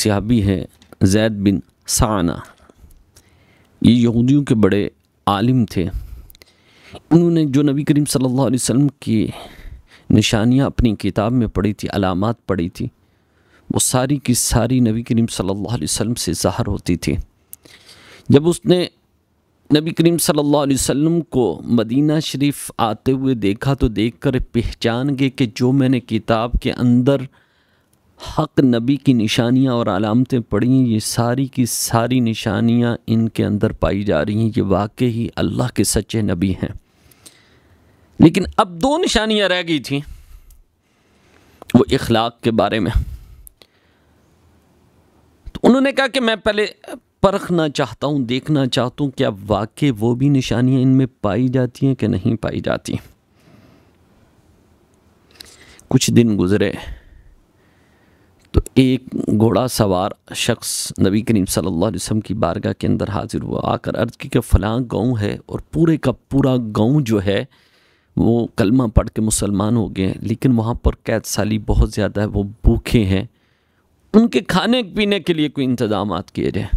सहाबी हैं ज़ैद बिन साना। ये यहूदियों के बड़े आलिम थे। उन्होंने जो नबी करीम सल्लल्लाहु अलैहि वसल्लम की निशानियाँ अपनी किताब में पढ़ी थी, अलामात पढ़ी थी, वो सारी की सारी नबी करीम सल्लल्लाहु अलैहि वसल्लम से ज़ाहिर होती थी। जब उसने नबी करीम सल्लल्लाहु अलैहि वसल्लम को मदीना शरीफ आते हुए देखा तो देखकर पहचान गए कि जो मैंने किताब के अंदर हक़ नबी की निशानियाँ और अलामतें पढ़ी हैं, ये सारी की सारी निशानियाँ इनके अंदर पाई जा रही हैं। ये वाकई ही अल्लाह के सच्चे नबी हैं। लेकिन अब दो निशानियाँ रह गई थी, वो इखलाक के बारे में। तो उन्होंने कहा कि मैं पहले परखना चाहता हूँ, देखना चाहता हूँ क्या वाकई वो भी निशानियाँ इनमें पाई जाती हैं कि नहीं पाई जाती। कुछ दिन गुजरे तो एक घोड़ा सवार शख्स नबी करीम सल्लल्लाहु अलैहि वसल्लम की बारगाह के अंदर हाजिर हुआ। आकर अर्ज़ की कि फ़लाँ गाँव है और पूरे का पूरा गाँव जो है वो कलमा पढ़ के मुसलमान हो गए, लेकिन वहाँ पर कैद साली बहुत ज़्यादा है, वो भूखे हैं, उनके खाने पीने के लिए कोई इंतज़ाम किए जाए।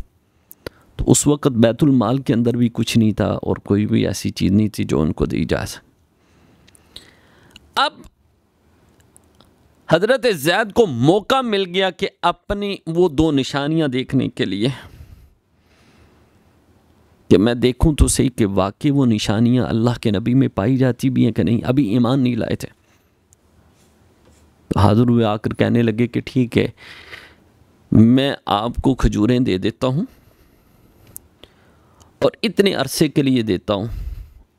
तो उस वक़्त बैतुल माल के अंदर भी कुछ नहीं था और कोई भी ऐसी चीज़ नहीं थी जो उनको दी जा सके। अब हज़रत ज़ैद को मौका मिल गया कि अपनी वो दो निशानियाँ देखने के लिए, कि मैं देखूं तो सही कि वाकई वो निशानियाँ अल्लाह के नबी में पाई जाती भी हैं कि नहीं। अभी ईमान नहीं लाए थे। तो हाज़िर हुए, आकर कहने लगे कि ठीक है, मैं आपको खजूरें दे देता हूँ और इतने अरसे के लिए देता हूँ,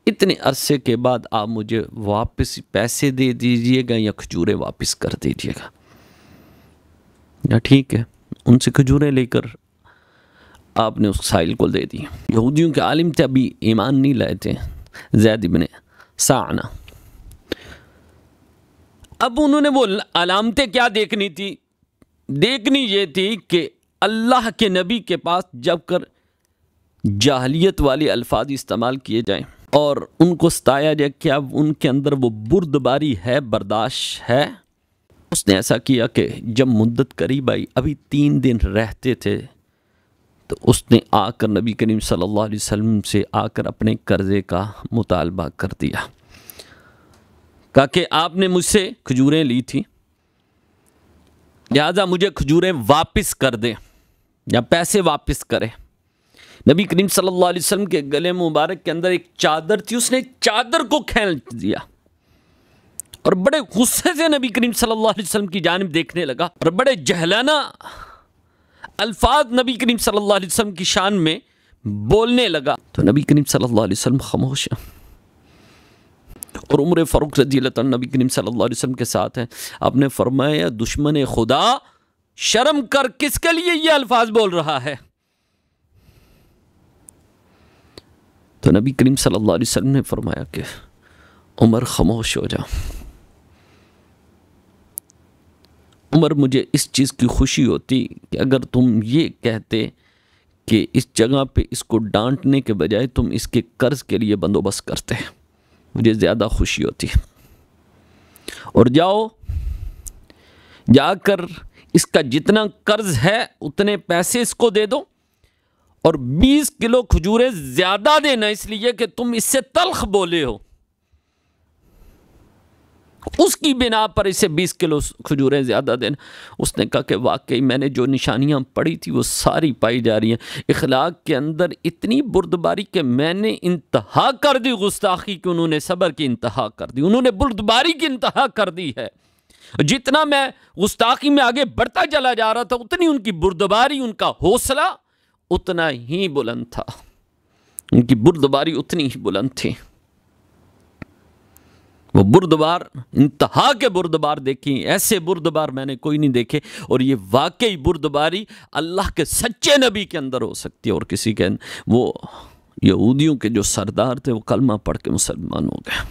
इतने अरसे के बाद आप मुझे वापस पैसे दे दीजिएगा या खजूरें वापस कर दीजिएगा। या ठीक है, उनसे खजूरें लेकर आपने उस साइल को दे दी। यहूदियों के आलिम थे, अभी ईमान नहीं लाए थे, ज़ैद इब्न साना। अब उन्होंने वो अलामतें क्या देखनी थी? देखनी ये थी कि अल्लाह के नबी के पास जब कर जाहलियत वाले अल्फाज इस्तेमाल किए जाएं और उनको सताया जाए, क्या उनके अंदर वो बुर्दबारी है, बर्दाश्त है। उसने ऐसा किया कि जब मुद्दत करीब आई, अभी 3 दिन रहते थे, तो उसने आकर नबी करीम सल्लल्लाहु अलैहि वसल्लम से आकर अपने कर्ज़े का मुतालबा कर दिया। कहा कि आपने मुझसे खजूरें ली थी, लिहाजा मुझे खजूरें वापस कर दें या पैसे वापस करें। नबी करीम सल्लल्लाहु अलैहि वसल्लम के गले मुबारक के अंदर एक चादर थी, उसने चादर को खींच दिया और बड़े गुस्से से नबी करीम सल्लल्लाहु अलैहि वसल्लम की जानिब देखने लगा और बड़े जहलाना अल्फाज नबी करीम सल्लल्लाहु अलैहि वसल्लम की शान में बोलने लगा। तो नबी करीम सल्लल्लाहु अलैहि वसल्लम खामोश हैं और उमर फ़ारूक रज़ियल्लाहु अन्हु नबी करीम सल्लल्लाहु अलैहि वसल्लम के साथ हैं। आपने फरमाया, दुश्मन खुदा शर्म कर, किसके लिए ये अल्फाज बोल रहा है? तो नबी करीम सल्लल्लाहु अलैहि वसल्लम ने फरमाया कि उमर खामोश हो जा। उमर, मुझे इस चीज़ की खुशी होती कि अगर तुम ये कहते कि इस जगह पे इसको डांटने के बजाय तुम इसके कर्ज़ के लिए बंदोबस्त करते, मुझे ज़्यादा खुशी होती। और जाओ, जाकर इसका जितना कर्ज़ है उतने पैसे इसको दे दो और 20 किलो खजूरें ज़्यादा देना, इसलिए कि तुम इससे तल्ख बोले हो, उसकी बिना पर इसे 20 किलो खजूरें ज़्यादा देना। उसने कहा कि वाकई मैंने जो निशानियाँ पढ़ी थी वो सारी पाई जा रही हैं। इखलाक के अंदर इतनी बुर्दबारी कि मैंने इंतहा कर दी, गुस्ताखी की उन्होंने सब्र की इंतहा कर दी, उन्होंने बुर्दबारी की इंतहा कर दी है। जितना मैं गुस्ताखी में आगे बढ़ता चला जा रहा था, उतनी उनकी बुर्दबारी, उनका हौसला उतना ही बुलंद था, उनकी बुर्दबारी उतनी ही बुलंद थी। वो बुर्दबार, इंतहा के बुर्दबार देखी, ऐसे बुर्दबार मैंने कोई नहीं देखे। और ये वाकई बुर्दबारी अल्लाह के सच्चे नबी के अंदर हो सकती है और किसी के। वो यहूदियों के जो सरदार थे वो कलमा पढ़ के मुसलमान हो गए।